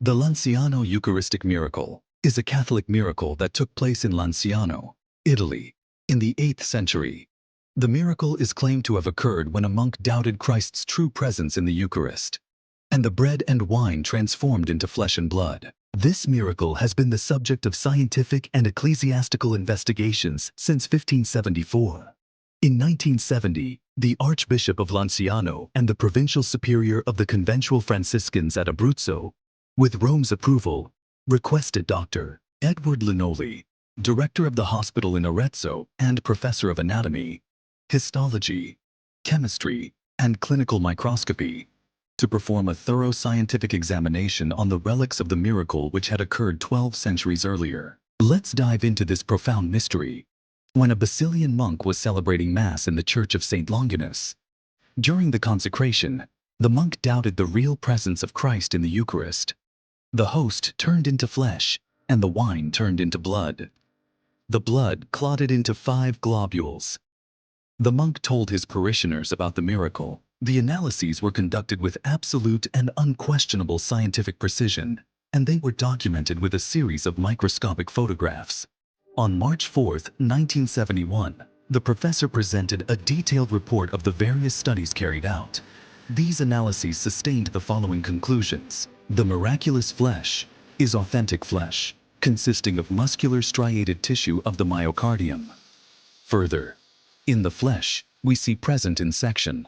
The Lanciano Eucharistic Miracle is a Catholic miracle that took place in Lanciano, Italy, in the 8th century. The miracle is claimed to have occurred when a monk doubted Christ's true presence in the Eucharist, and the bread and wine transformed into flesh and blood. This miracle has been the subject of scientific and ecclesiastical investigations since 1574. In 1970, the Archbishop of Lanciano and the Provincial Superior of the Conventual Franciscans at Abruzzo, with Rome's approval, requested Dr. Edward Linoli, director of the hospital in Arezzo and professor of anatomy, histology, chemistry, and clinical microscopy, to perform a thorough scientific examination on the relics of the miracle which had occurred 12 centuries earlier. Let's dive into this profound mystery. When a Basilian monk was celebrating Mass in the Church of St. Longinus, during the consecration, the monk doubted the real presence of Christ in the Eucharist. The host turned into flesh, and the wine turned into blood. The blood clotted into 5 globules. The monk told his parishioners about the miracle. The analyses were conducted with absolute and unquestionable scientific precision, and they were documented with a series of microscopic photographs. On March 4, 1971, the professor presented a detailed report of the various studies carried out. These analyses sustained the following conclusions. The miraculous flesh is authentic flesh, consisting of muscular striated tissue of the myocardium. Further, in the flesh, we see present in section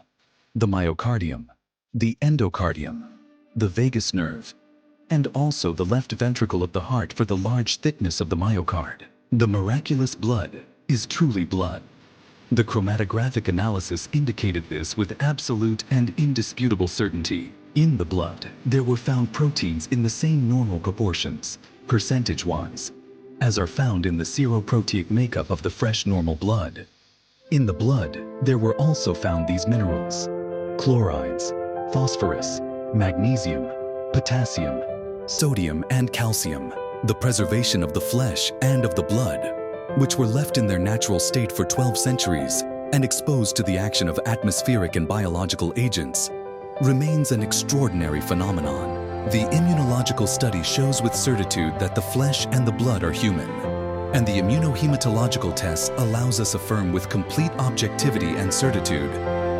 the myocardium, the endocardium, the vagus nerve, and also the left ventricle of the heart for the large thickness of the myocard. The miraculous blood is truly blood. The chromatographic analysis indicated this with absolute and indisputable certainty. In the blood, there were found proteins in the same normal proportions, percentage-wise, as are found in the seroproteic makeup of the fresh normal blood. In the blood, there were also found these minerals: chlorides, phosphorus, magnesium, potassium, sodium, and calcium. The preservation of the flesh and of the blood, which were left in their natural state for 12 centuries and exposed to the action of atmospheric and biological agents, remains an extraordinary phenomenon. The immunological study shows with certitude that the flesh and the blood are human, and the immunohematological test allows us affirm with complete objectivity and certitude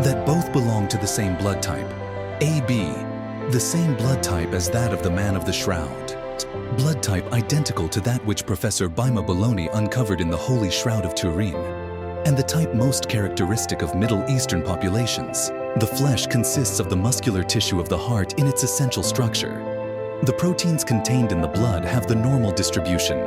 that both belong to the same blood type, AB, the same blood type as that of the man of the shroud. Blood type identical to that which Professor Bima Bologna uncovered in the Holy Shroud of Turin, and the type most characteristic of Middle Eastern populations. The flesh consists of the muscular tissue of the heart in its essential structure. The proteins contained in the blood have the normal distribution,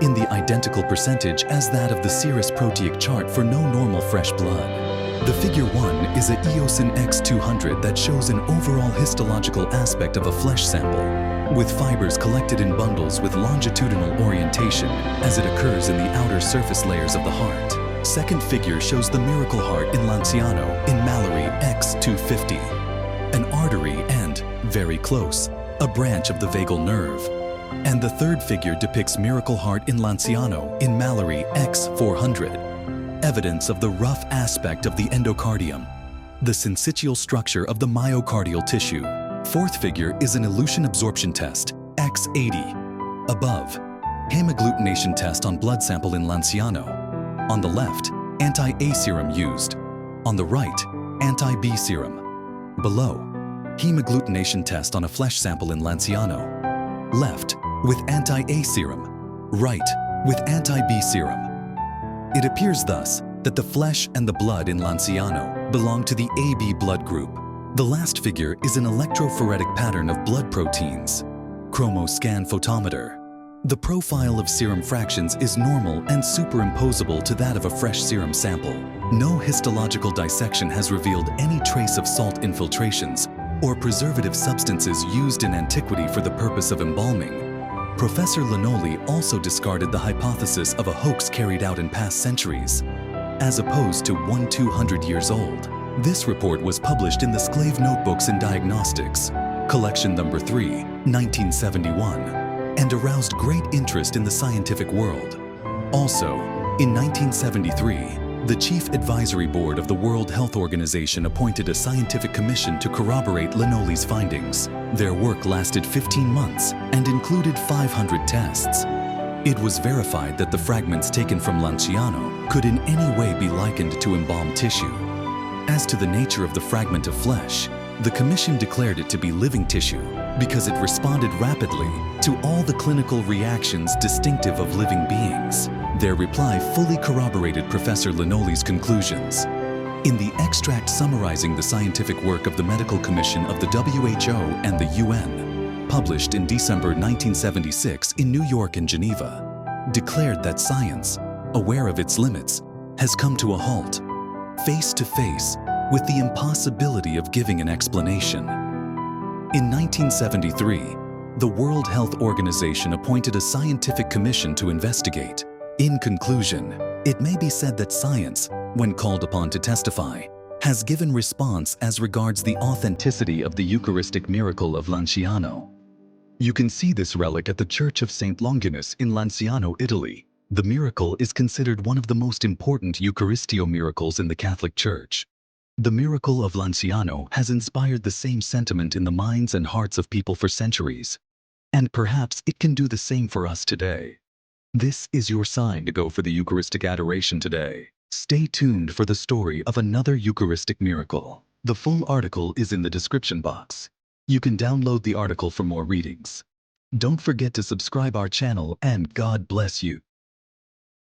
in the identical percentage as that of the serous proteic chart for no normal fresh blood. The figure 1 is a Eosin X200 that shows an overall histological aspect of a flesh sample, with fibers collected in bundles with longitudinal orientation as it occurs in the outer surface layers of the heart. Second figure shows the miracle heart in Lanciano in Mallory X250, an artery and, very close, a branch of the vagal nerve. And the third figure depicts miracle heart in Lanciano in Mallory X400, evidence of the rough aspect of the endocardium, the syncytial structure of the myocardial tissue. Fourth figure is an elution absorption test, X80. Above, hemagglutination test on blood sample in Lanciano. On the left, anti-A serum used. On the right, anti-B serum. Below, hemagglutination test on a flesh sample in Lanciano. Left, with anti-A serum. Right, with anti-B serum. It appears thus that the flesh and the blood in Lanciano belong to the AB blood group. The last figure is an electrophoretic pattern of blood proteins, chromoscan photometer. The profile of serum fractions is normal and superimposable to that of a fresh serum sample. No histological dissection has revealed any trace of salt infiltrations or preservative substances used in antiquity for the purpose of embalming. Professor Linoli also discarded the hypothesis of a hoax carried out in past centuries, as opposed to one 200 years old. This report was published in the Sclave Notebooks in Diagnostics, collection number 3, 1971, and aroused great interest in the scientific world. Also, in 1973, The Chief Advisory Board of the World Health Organization appointed a scientific commission to corroborate Lannoli's findings. Their work lasted 15 months and included 500 tests. It was verified that the fragments taken from Lanciano could in any way be likened to embalmed tissue. As to the nature of the fragment of flesh, the commission declared it to be living tissue because it responded rapidly to all the clinical reactions distinctive of living beings. Their reply fully corroborated Professor Lannoli's conclusions. In the extract summarizing the scientific work of the Medical Commission of the WHO and the UN, published in December 1976 in New York and Geneva, declared that science, aware of its limits, has come to a halt, face to face with the impossibility of giving an explanation. In 1973, the World Health Organization appointed a scientific commission to investigate. In conclusion, it may be said that science, when called upon to testify, has given response as regards the authenticity of the Eucharistic miracle of Lanciano. You can see this relic at the Church of St. Longinus in Lanciano, Italy. The miracle is considered one of the most important Eucharistio miracles in the Catholic Church. The miracle of Lanciano has inspired the same sentiment in the minds and hearts of people for centuries, and perhaps it can do the same for us today. This is your sign to go for the Eucharistic adoration today. Stay tuned for the story of another Eucharistic miracle. The full article is in the description box. You can download the article for more readings. Don't forget to subscribe our channel and God bless you.